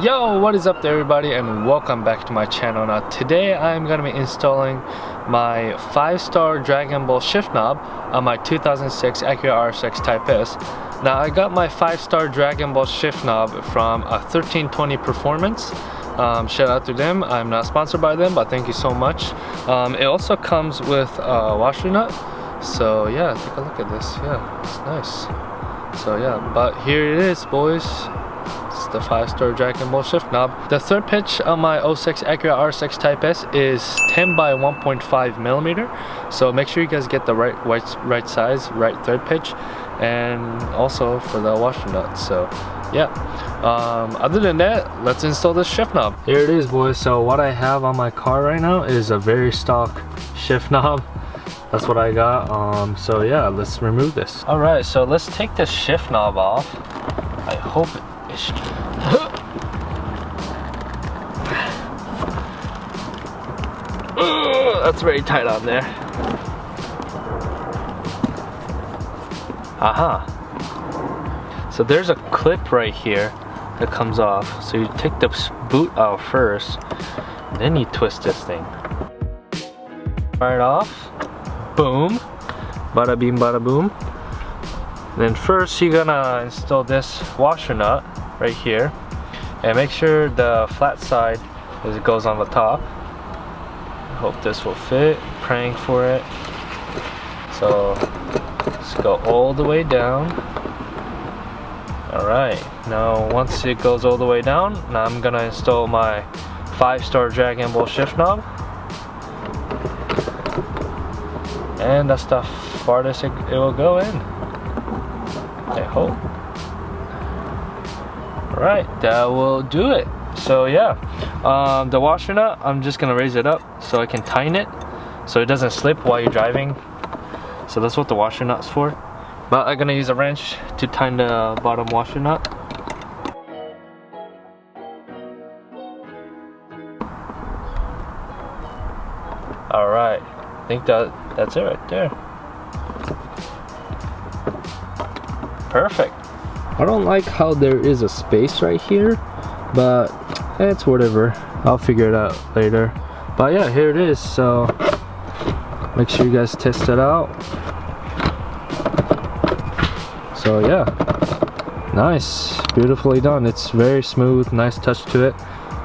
Yo, what is up there everybody, and welcome back to my channel. Now today I'm going to be installing my 5-star Dragon Ball shift knob on my 2006 Acura RSX Type S. Now I got my 5-star Dragon Ball shift knob from a 1320 Performance. Shout out to them. I'm not sponsored by them, but thank you so much. It also comes with a washer nut, so yeah, take a look at this. Yeah, it's nice. So yeah, but here it is, boys. It's the 5-star Dragon Ball shift knob. The third pitch on my 06 Acura RSX Type S is 10 by 1.5 millimeter. So make sure you guys get the right size, right third pitch, and also for the washer nut. So yeah, other than that, let's install this shift knob. Here it is, boys. So what I have on my car right now is a very stock shift knob. That's what I got. So yeah, let's remove this. All right, so let's take this shift knob off. I hope it's that's very tight on there. Aha. So there's a clip right here that comes off. So you take the boot out first, then you twist this thing right off. Boom, bada beam bada boom. Then first you're gonna install this washer nut right here, and make sure the flat side goes on the top. I hope this will fit. Praying for it. So let's go all the way down. Alright, now once it goes all the way down, now I'm gonna install my 5-star Dragon Ball shift knob. And that's the farthest it will go in, I hope. Alright, that will do it. So yeah, the washer nut, I'm just gonna raise it up so I can tighten it so it doesn't slip while you're driving. So that's what the washer nut's for. But I'm gonna use a wrench to tighten the bottom washer nut. Alright, I think that's it right there. Perfect. I don't like how there is a space right here, but it's whatever. I'll figure it out later. But yeah, here it is. So make sure you guys test it out. So yeah, nice, beautifully done. It's very smooth, nice touch to it.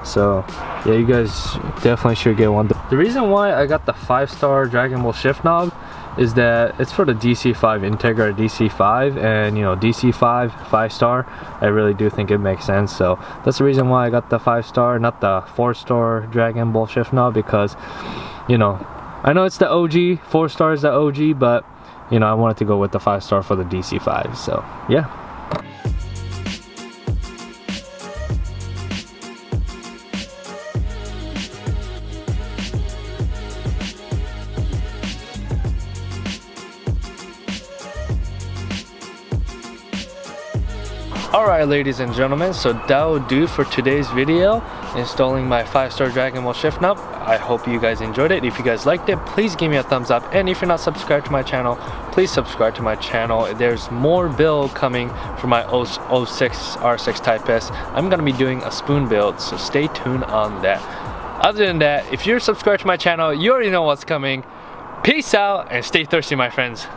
So yeah, you guys definitely should get one. The reason why I got the 5-star Dragon Ball shift knob is that it's for the DC5 Integra DC5, and you know, DC5 5-star, I really do think it makes sense. So that's the reason why I got the 5-star, not the 4-star Dragon Ball shift knob, because you know, I know it's the OG, 4-star is the OG, but you know, I wanted to go with the 5-star for the DC5. So yeah. Alright, ladies and gentlemen, so that will do for today's video, installing my 5-star Dragon Ball shift knob. I hope you guys enjoyed it. If you guys liked it, please give me a thumbs up, and if you're not subscribed to my channel, please subscribe to my channel. There's more build coming for my 06 RSX Type S. I'm gonna be doing a spoon build, so stay tuned on that. Other than that, if you're subscribed to my channel, you already know what's coming. Peace out and stay thirsty, my friends.